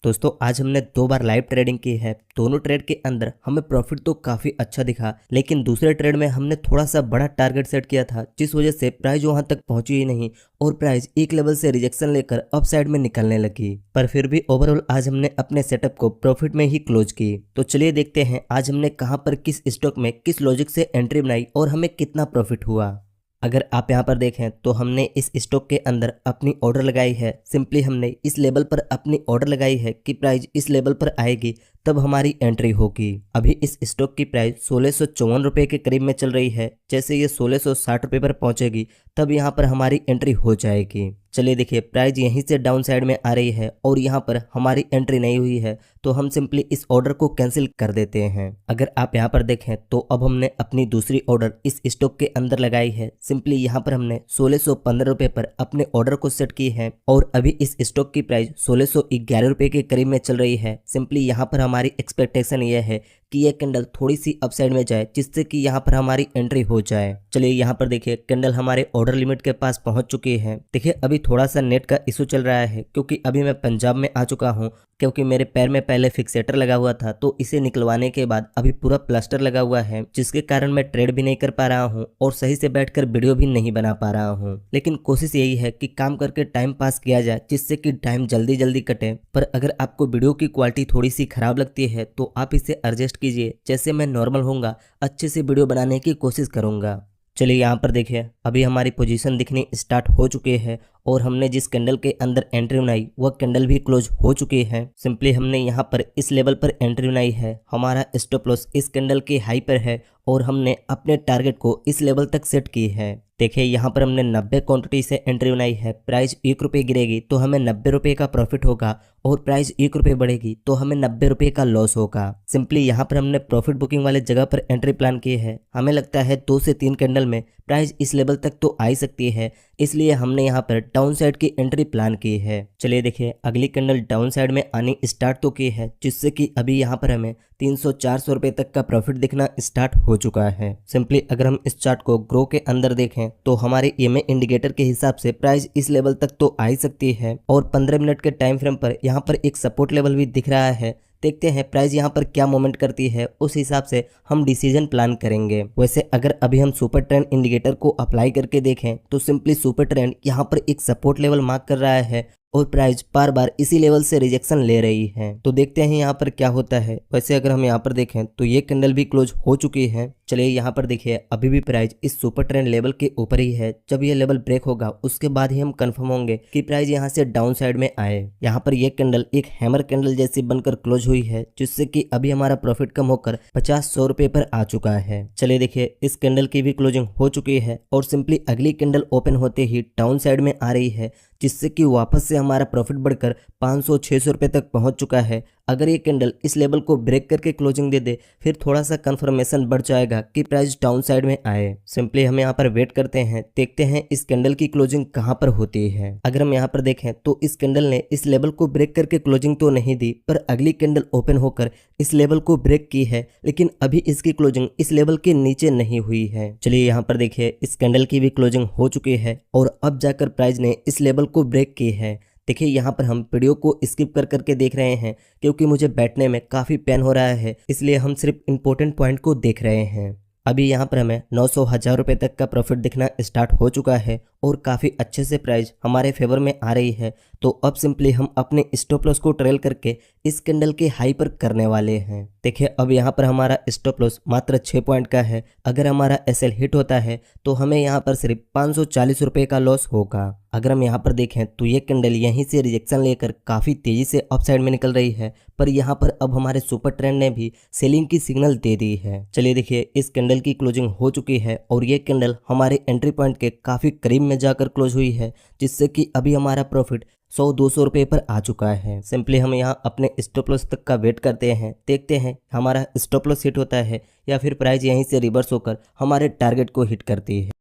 दोस्तों आज हमने 2 बार लाइव ट्रेडिंग की है। दोनों ट्रेड के अंदर हमें प्रॉफिट तो काफी अच्छा दिखा, लेकिन दूसरे ट्रेड में हमने थोड़ा सा बड़ा टारगेट सेट किया था, जिस वजह से प्राइस वहां तक पहुंची ही नहीं और प्राइस एक लेवल से रिजेक्शन लेकर अप साइड में निकलने लगी। पर फिर भी ओवरऑल आज हमने अपने सेटअप को प्रॉफिट में ही क्लोज की। तो चलिए देखते हैं आज हमने कहां पर किस स्टॉक में किस लॉजिक से एंट्री बनाई और हमें कितना प्रॉफिट हुआ। अगर आप यहाँ पर देखें तो हमने इस स्टॉक के अंदर अपनी ऑर्डर लगाई है। सिंपली हमने इस लेवल पर अपनी ऑर्डर लगाई है कि प्राइस इस लेवल पर आएगी तब हमारी एंट्री होगी। अभी इस स्टॉक की प्राइस 1654 के करीब में चल रही है। जैसे ये 1660 पर पहुंचेगी तब यहाँ पर हमारी एंट्री हो जाएगी। चलिए देखिए प्राइस यहीं से डाउन साइड में आ रही है और यहाँ पर हमारी एंट्री नहीं हुई है, तो हम सिंपली इस ऑर्डर को कैंसिल कर देते हैं। अगर आप यहाँ पर देखें तो अब हमने अपनी दूसरी ऑर्डर इस स्टॉक के अंदर लगाई है। सिंपली यहाँ पर हमने 1615 पर अपने ऑर्डर को सेट की है और अभी इस स्टॉक की प्राइस 1611 के करीब में चल रही है। सिंपली यहाँ पर हमारी एक्सपेक्टेशन ये है कि ये कैंडल थोड़ी सी अपसाइड में जाए, जिससे कि यहाँ पर हमारी एंट्री हो जाए। चलिए यहाँ पर देखिए कैंडल हमारे ऑर्डर लिमिट के पास पहुंच चुकी है। देखिए अभी थोड़ा सा नेट का इशू चल रहा है, क्योंकि अभी मैं पंजाब में आ चुका हूँ। क्योंकि मेरे पैर में पहले फिक्सेटर लगा हुआ था, तो इसे निकलवाने के बाद अभी पूरा प्लास्टर लगा हुआ है, जिसके कारण मैं ट्रेड भी नहीं कर पा रहा हूँ और सही से बैठकर वीडियो भी नहीं बना पा रहा हूँ। लेकिन कोशिश यही है कि काम करके टाइम पास किया जाए, जिससे कि टाइम जल्दी जल्दी कटे। पर अगर आपको वीडियो की क्वालिटी थोड़ी सी खराब लगती है तो आप इसे एडजस्ट कीजिए। जैसे मैं नॉर्मल होऊंगा अच्छे से वीडियो बनाने की कोशिश करूंगा। चलिए यहाँ पर देखिए अभी हमारी पोजीशन दिखनी स्टार्ट हो चुकी है और हमने जिस कैंडल के अंदर एंट्री बनाई वह कैंडल भी क्लोज हो चुकी है। सिंपली हमने यहाँ पर इस लेवल पर एंट्री बनाई है। हमारा स्टॉप लॉस इस कैंडल के हाई पर है और हमने अपने टारगेट को इस लेवल तक सेट की है। देखिए यहाँ पर हमने 90 क्वांटिटी से एंट्री बनाई है। प्राइस 1 रुपये गिरेगी तो हमें 90 रुपये का प्रॉफिट होगा और प्राइस 1 रुपये बढ़ेगी तो हमें 90 रुपये का लॉस होगा। सिंपली यहाँ पर हमने प्रॉफिट बुकिंग वाले जगह पर एंट्री प्लान की है। हमें लगता है 2 से 3 कैंडल में प्राइस इस लेवल तक तो आ ही सकती है, इसलिए हमने यहाँ पर डाउन साइड की एंट्री प्लान की है। चलिए देखिए अगली कैंडल डाउन साइड में आनी स्टार्ट तो की है, जिससे कि अभी यहाँ पर हमें 300-400 रुपये तक का प्रॉफिट दिखना स्टार्ट हो चुका है। सिंपली अगर हम इस चार्ट को ग्रो के अंदर देखें तो हमारे ईएमए इंडिकेटर के हिसाब से प्राइस इस लेवल तक तो आ ही सकती है और 15 मिनट के टाइम फ्रेम पर यहाँ पर एक सपोर्ट लेवल भी दिख रहा है। देखते हैं प्राइस यहाँ पर क्या मूवमेंट करती है, उस हिसाब से हम डिसीजन प्लान करेंगे। वैसे अगर अभी हम सुपर ट्रेंड इंडिकेटर को अप्लाई करके देखें तो सिंपली सुपर ट्रेंड यहाँ पर एक सपोर्ट लेवल मार्क कर रहा है और प्राइस बार बार इसी लेवल से रिजेक्शन ले रही है। तो देखते हैं यहाँ पर क्या होता है। वैसे अगर हम यहाँ पर देखें तो ये कैंडल भी क्लोज हो चुकी है। चलिए यहाँ पर देखिए अभी भी प्राइस इस सुपर ट्रेंड लेवल के ऊपर ही है। जब ये लेवल ब्रेक होगा उसके बाद ही हम कंफर्म होंगे कि प्राइस यहाँ से डाउन साइड में आए। यहाँ पर ये कैंडल एक हैमर कैंडल जैसी बनकर क्लोज हुई है, जिससे कि अभी हमारा प्रॉफिट कम होकर 50-100 रुपये पर आ चुका है। चलिए देखिए इस कैंडल की भी क्लोजिंग हो चुकी है और सिंपली अगली कैंडल ओपन होते ही डाउन साइड में आ रही है, जिससे कि वापस से हमारा प्रॉफिट बढ़कर 500-600 रुपये तक पहुंच चुका है। अगर ये कैंडल इस लेवल को ब्रेक करके क्लोजिंग दे दे फिर थोड़ा सा कंफर्मेशन बढ़ जाएगा कि प्राइस डाउन साइड में आए। सिंपली हम यहाँ पर वेट करते हैं, देखते हैं इस कैंडल की क्लोजिंग कहाँ पर होती है। अगर हम यहाँ पर देखें तो इस कैंडल ने इस लेवल को ब्रेक करके क्लोजिंग तो नहीं दी, पर अगली कैंडल ओपन होकर इस लेवल को ब्रेक की है, लेकिन अभी इसकी क्लोजिंग इस लेवल के नीचे नहीं हुई है। चलिए यहाँ पर देखिए इस कैंडल की भी क्लोजिंग हो चुकी है और अब जाकर प्राइस ने इस लेवल को ब्रेक की है। देखिए यहाँ पर हम वीडियो को स्किप कर करके देख रहे हैं, क्योंकि मुझे बैठने में काफ़ी पेन हो रहा है, इसलिए हम सिर्फ इंपॉर्टेंट पॉइंट को देख रहे हैं। अभी यहाँ पर हमें 900-1000 रुपये तक का प्रॉफिट दिखना स्टार्ट हो चुका है और काफ़ी अच्छे से प्राइस हमारे फेवर में आ रही है। तो अब सिंपली हम अपने स्टॉप लॉस को ट्रेल करके इस कैंडल के हाई पर करने वाले हैं। देखिए अब यहाँ पर हमारा स्टॉप लॉस मात्र 6 पॉइंट का है। अगर हमारा एसएल हिट होता है तो हमें यहाँ पर सिर्फ 540 रुपये का लॉस होगा। अगर हम यहाँ पर देखें तो ये कैंडल यहीं से रिजेक्शन लेकर काफ़ी तेज़ी से अपसाइड में निकल रही है, पर यहाँ पर अब हमारे सुपर ट्रेंड ने भी सेलिंग की सिग्नल दे दी है। चलिए देखिए इस कैंडल की क्लोजिंग हो चुकी है और ये कैंडल हमारे एंट्री पॉइंट के काफ़ी करीब में जाकर क्लोज हुई है, जिससे कि अभी हमारा प्रॉफिट 100-200 रुपये पर आ चुका है। सिंपली हम यहाँ अपने स्टॉप लॉस तक का वेट करते हैं, देखते हैं हमारा स्टॉप लॉस हिट होता है या फिर प्राइस यहीं से रिवर्स होकर हमारे टारगेट को हिट करती है।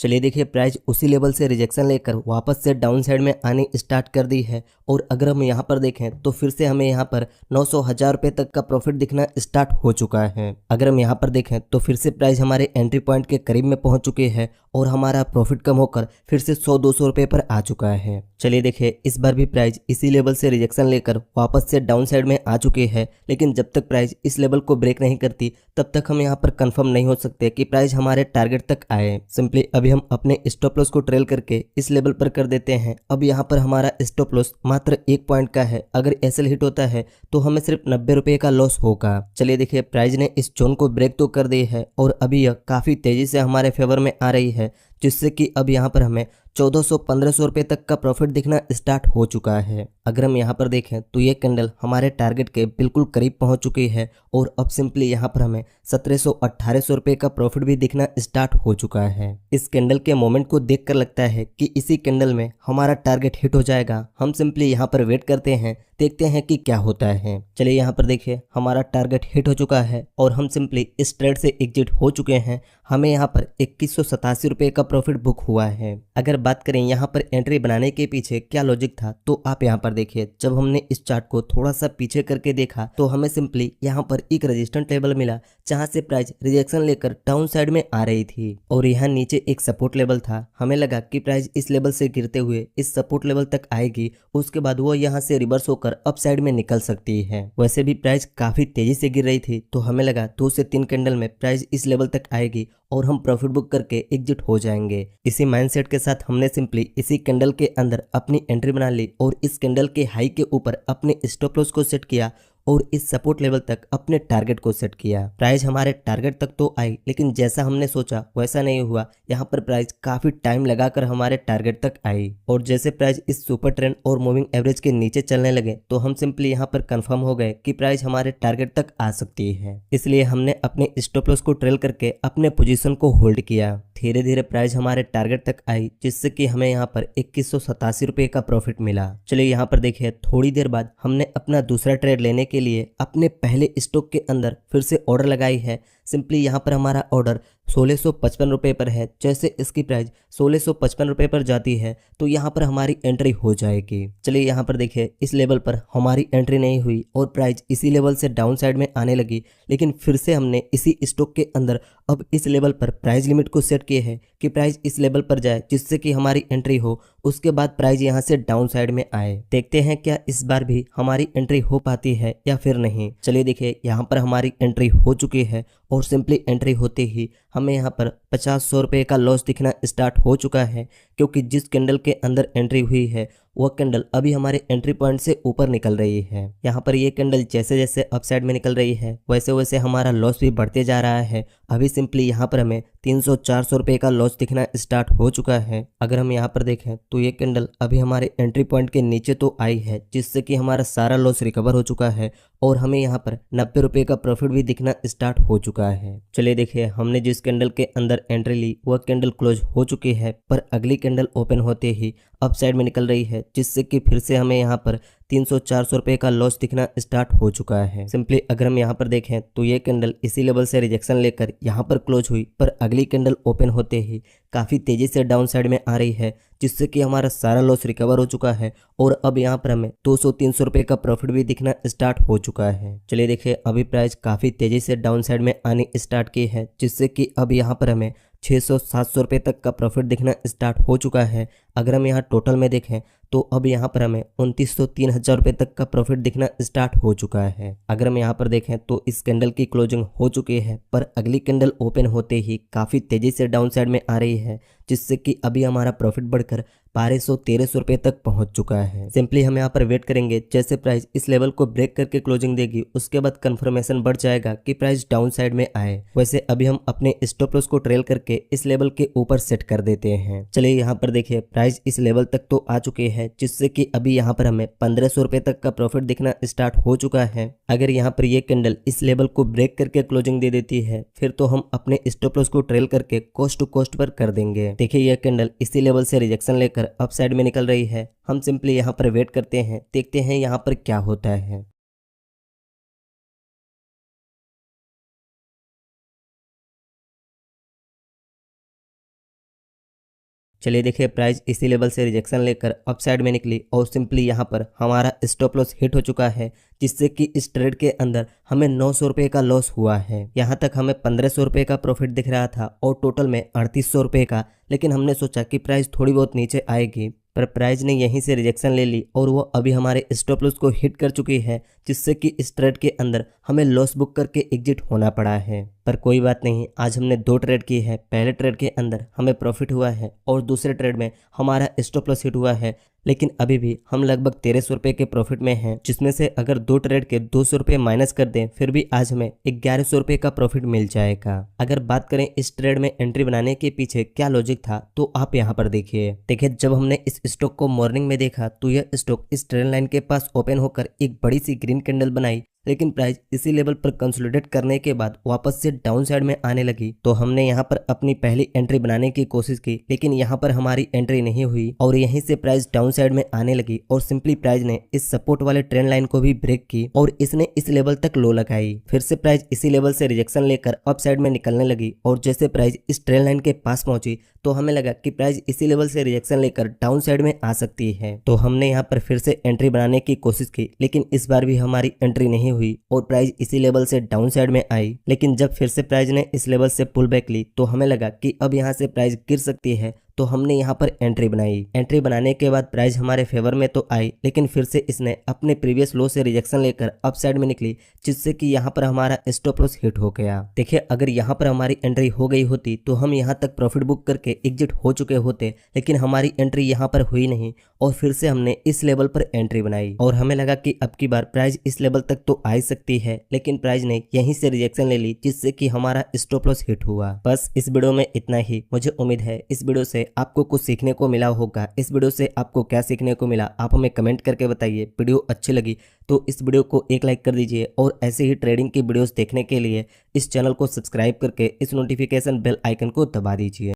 चलिए देखिए प्राइस उसी लेवल से रिजेक्शन लेकर वापस से डाउन साइड में आनी स्टार्ट कर दी है और अगर हम यहाँ पर देखें तो फिर से हमें यहाँ पर 900,000 रुपये तक का प्रॉफिट दिखना स्टार्ट हो चुका है। अगर हम यहाँ पर देखें तो फिर से प्राइस हमारे एंट्री पॉइंट के करीब में पहुंच चुकी है और हमारा प्रॉफिट कम होकर फिर से 100-200 रुपये पर आ चुका है। चलिए देखिए इस बार भी प्राइस इसी लेवल से रिजेक्शन लेकर वापस से डाउन साइड में आ चुकी है, लेकिन जब तक प्राइस इस लेवल को ब्रेक नहीं करती तब तक हम यहाँ पर कंफर्म नहीं हो सकते कि प्राइस हमारे टारगेट तक आए। सिंपली अभी हम अपने स्टॉप लॉस को ट्रेल करके इस लेवल पर कर देते हैं। अब यहाँ पर हमारा स्टॉप लॉस मात्र 1 पॉइंट का है, अगर एसएल हिट होता है तो हमें सिर्फ 90 रुपये का लॉस होगा। चलिए देखिए प्राइस ने इस जोन को ब्रेक तो कर दी है और अभी यह काफी तेजी से हमारे फेवर में आ रही है, जिससे कि अब यहाँ पर हमें 1400-1500 रुपये तक का प्रॉफिट दिखना स्टार्ट हो चुका है। अगर हम यहाँ पर देखें तो ये कैंडल हमारे टारगेट के बिल्कुल करीब पहुंच चुकी है और अब सिंपली यहाँ पर हमें 1700-1800 रुपये का प्रॉफिट भी दिखना स्टार्ट हो चुका है। इस कैंडल के मोमेंट को देखकर लगता है कि इसी कैंडल में हमारा टारगेट हिट हो जाएगा। हम सिंपली यहाँ पर वेट करते हैं, देखते हैं कि क्या होता है। चलिए यहाँ पर देखिए हमारा टारगेट हिट हो चुका है और हम सिंपली इस ट्रेड से एग्जिट हो चुके हैं। हमें यहाँ पर 2187 रुपये का प्रॉफिट बुक हुआ है। अगर बात करें यहाँ पर एंट्री बनाने के पीछे क्या लॉजिक था तो आप यहाँ पर देखिए, जब हमने इस चार्ट को थोड़ा सा पीछे करके देखा तो हमें सिंपली यहाँ पर एक रेजिस्टेंस लेवल मिला जहाँ से प्राइस रिजेक्शन लेकर डाउन साइड में आ रही थी और यहाँ नीचे एक सपोर्ट लेवल था। हमें लगा कि प्राइस इस लेवल से गिरते हुए इस सपोर्ट लेवल तक आएगी, उसके बाद वो यहाँ से रिवर्स होकर अप साइड में निकल सकती है। वैसे भी प्राइस काफी तेजी से गिर रही थी तो हमें लगा 2 से 3 कैंडल में प्राइस इस लेवल तक आएगी और हम प्रॉफिट बुक करके एग्जिट हो जाएंगे। इसी माइंडसेट के साथ हमने सिंपली इसी कैंडल के अंदर अपनी एंट्री बना ली और इस कैंडल के हाई के ऊपर अपने स्टॉप लॉस को सेट किया और इस सपोर्ट लेवल तक अपने टारगेट को सेट किया। प्राइस हमारे टारगेट तक तो आई, लेकिन जैसा हमने सोचा वैसा नहीं हुआ। यहाँ पर प्राइस काफी टाइम लगाकर हमारे टारगेट तक आई और जैसे प्राइस इस सुपर ट्रेंड और मूविंग एवरेज के नीचे चलने लगे तो हम सिंपली यहाँ पर कंफर्म हो गए कि प्राइस हमारे टारगेट तक आ सकती है। इसलिए हमने अपने स्टॉप लॉस को ट्रेल करके अपने पोजीशन को होल्ड किया। धीरे धीरे प्राइस हमारे टारगेट तक आई, जिससे कि हमें यहाँ पर 2187 रुपये का प्रॉफिट मिला। चलिए यहाँ पर देखिए थोड़ी देर बाद हमने अपना दूसरा ट्रेड लेने के लिए अपने पहले स्टॉक के अंदर फिर से ऑर्डर लगाई है। सिंपली यहाँ पर हमारा ऑर्डर 1655 रुपये पर है। जैसे इसकी प्राइस 1655 रुपये पर जाती है तो यहाँ पर हमारी एंट्री हो जाएगी। चलिए यहाँ पर देखिए इस लेवल पर हमारी एंट्री नहीं हुई और प्राइस इसी लेवल से डाउन साइड में आने लगी, लेकिन फिर से हमने इसी स्टॉक के अंदर अब इस लेवल पर प्राइस लिमिट को सेट किए है कि प्राइस इस लेवल पर जाए जिससे कि हमारी एंट्री हो, उसके बाद प्राइस यहाँ से डाउन साइड में आए। देखते हैं क्या इस बार भी हमारी एंट्री हो पाती है या फिर नहीं। चलिए देखिए यहाँ पर हमारी एंट्री हो चुकी है और सिंपली एंट्री होते ही हमें यहाँ पर 50-100 रुपये का लॉस दिखना स्टार्ट हो चुका है, क्योंकि जिस कैंडल के अंदर एंट्री हुई है वह कैंडल अभी हमारे एंट्री पॉइंट से ऊपर निकल रही है। यहाँ पर ये कैंडल जैसे जैसे अप साइड में निकल रही है वैसे वैसे हमारा लॉस भी बढ़ते जा रहा है। अभी सिंपली यहाँ पर हमें 300-400 रुपये का लॉस दिखना स्टार्ट हो चुका है। अगर हम यहाँ पर देखें तो ये कैंडल अभी हमारे एंट्री पॉइंट के नीचे तो आई है, जिससे कि हमारा सारा लॉस रिकवर हो चुका है और हमें यहाँ पर 90 रुपये का प्रॉफिट भी दिखना स्टार्ट हो चुका है। चलिए देखिए हमने जिस कैंडल के अंदर एंट्री ली वह कैंडल क्लोज हो चुकी है, पर अगली कैंडल ओपन होते ही अप साइड में निकल रही है, जिससे कि फिर से हमें यहाँ पर 300-400 रुपये का लॉस दिखना स्टार्ट हो चुका है। सिंपली अगर हम यहाँ पर देखें तो ये कैंडल इसी लेवल से रिजेक्शन लेकर यहाँ पर क्लोज हुई, पर अगली कैंडल ओपन होते ही काफ़ी तेज़ी से डाउन साइड में आ रही है, जिससे कि हमारा सारा लॉस रिकवर हो चुका है और अब यहाँ पर हमें 200-300 रुपये का प्रॉफिट भी दिखना स्टार्ट हो चुका है। चलिए देखिए अभी प्राइस काफ़ी तेज़ी से डाउन साइड में आनी स्टार्ट की है, जिससे कि अब यहाँ पर हमें 600-700 रुपये तक का प्रॉफिट दिखना स्टार्ट हो चुका है। अगर हम यहाँ टोटल में देखें तो अब यहाँ पर हमें 2900-3000 रुपये तक का प्रॉफिट दिखना स्टार्ट हो चुका है। अगर हम यहाँ पर देखें तो इस कैंडल की क्लोजिंग हो चुकी है, पर अगली कैंडल ओपन होते ही काफ़ी तेज़ी से डाउन साइड में आ रही है, जिससे कि अभी हमारा प्रॉफिट बढ़कर 1200-1300 रुपये तक पहुंच चुका है। सिंपली हम यहाँ पर वेट करेंगे, जैसे प्राइस इस लेवल को ब्रेक करके क्लोजिंग देगी उसके बाद कंफर्मेशन बढ़ जाएगा कि प्राइस डाउन साइड में आए। वैसे अभी हम अपने स्टॉप लॉस को ट्रेल करके इस लेवल के ऊपर सेट कर देते हैं। चलिए यहाँ पर देखिए प्राइस इस लेवल तक तो आ चुके हैं, जिससे कि अभी यहाँ पर हमें 1500 रुपये तक का प्रॉफिट दिखना स्टार्ट हो चुका है। अगर यहाँ पर ये कैंडल इस लेवल को ब्रेक करके क्लोजिंग दे देती है फिर तो हम अपने स्टॉप लॉस को ट्रेल करके कॉस्ट टू कॉस्ट पर कर देंगे। देखिए यह कैंडल इसी लेवल से रिजेक्शन लेकर अप साइड में निकल रही है। हम सिंपली यहाँ पर वेट करते हैं, देखते हैं यहाँ पर क्या होता है। चलिए देखिए, प्राइस इसी लेवल से रिजेक्शन लेकर अप साइड में निकली और सिंपली यहाँ पर हमारा स्टॉप लॉस हिट हो चुका है, जिससे कि इस ट्रेड के अंदर हमें 900 रुपये का लॉस हुआ है। यहाँ तक हमें 1500 रुपये का प्रॉफिट दिख रहा था और टोटल में 3800 रुपये का, लेकिन हमने सोचा कि प्राइस थोड़ी बहुत नीचे आएगी, पर प्राइस ने यहीं से रिजेक्शन ले ली और वो अभी हमारे स्टॉप लॉस को हिट कर चुकी है, जिससे कि इस ट्रेड के अंदर हमें लॉस बुक करके एग्जिट होना पड़ा है। पर कोई बात नहीं, आज हमने 2 ट्रेड की है। पहले ट्रेड के अंदर हमें प्रॉफिट हुआ है और दूसरे ट्रेड में हमारा स्टॉप लॉस हिट हुआ है, लेकिन अभी भी हम लगभग 1300 रुपये के प्रॉफिट में हैं, जिसमें से अगर 2 ट्रेड के 200 रुपये माइनस कर दें फिर भी आज हमें 1100 रुपये का प्रॉफिट मिल जाएगा। अगर बात करें इस ट्रेड में एंट्री बनाने के पीछे क्या लॉजिक था, तो आप यहाँ पर देखिए। जब हमने इस स्टॉक को मॉर्निंग में देखा तो यह स्टॉक इस ट्रेंड लाइन के पास ओपन होकर एक बड़ी सी ग्रीन कैंडल बनाई, लेकिन प्राइस इसी लेवल पर कंसोलिडेट करने के बाद वापस से डाउन साइड में आने लगी। तो हमने यहाँ पर अपनी पहली एंट्री बनाने की कोशिश की, लेकिन यहाँ पर हमारी एंट्री नहीं हुई और यहीं से प्राइस डाउन साइड में आने लगी और सिंपली प्राइस ने इस सपोर्ट वाले ट्रेंड लाइन को भी ब्रेक की और इसने इस लेवल तक लो लगाई। फिर से प्राइस इसी लेवल से रिजेक्शन लेकर अप साइड में निकलने लगी और जैसे प्राइस इस ट्रेंड लाइन के पास पहुंची तो हमें लगा कि प्राइस इसी लेवल से रिजेक्शन लेकर डाउन साइड में आ सकती है। तो हमने यहाँ पर फिर से एंट्री बनाने की कोशिश की, लेकिन इस बार भी हमारी एंट्री नहीं हुई और प्राइस इसी लेवल से डाउन साइड में आई। लेकिन जब फिर से प्राइस ने इस लेवल से पुल बैक ली तो हमें लगा कि अब यहाँ से प्राइस गिर सकती है, तो हमने यहाँ पर एंट्री बनाई। एंट्री बनाने के बाद प्राइस हमारे फेवर में तो आई, लेकिन फिर से इसने अपने प्रीवियस लो से रिजेक्शन लेकर अप साइड में निकली, जिससे कि यहाँ पर हमारा स्टॉप लॉस हिट हो गया। देखिए, अगर यहाँ पर हमारी एंट्री हो गई होती तो हम यहाँ तक प्रॉफिट बुक करके एग्जिट हो चुके होते, लेकिन हमारी एंट्री यहाँ पर हुई नहीं और फिर से हमने इस लेवल पर एंट्री बनाई और हमें लगा कि अब की बार प्राइस इस लेवल तक तो आ सकती है, लेकिन प्राइस ने यहीं से रिजेक्शन ले ली, जिससे कि हमारा स्टॉप लॉस हिट हुआ। बस इस वीडियो में इतना ही। मुझे उम्मीद है इस वीडियो से आपको कुछ सीखने को मिला होगा। इस वीडियो से आपको क्या सीखने को मिला आप हमें कमेंट करके बताइए। वीडियो अच्छी लगी तो इस वीडियो को एक लाइक कर दीजिए और ऐसे ही ट्रेडिंग की वीडियोस देखने के लिए इस चैनल को सब्सक्राइब करके इस नोटिफिकेशन बेल आइकन को दबा दीजिए।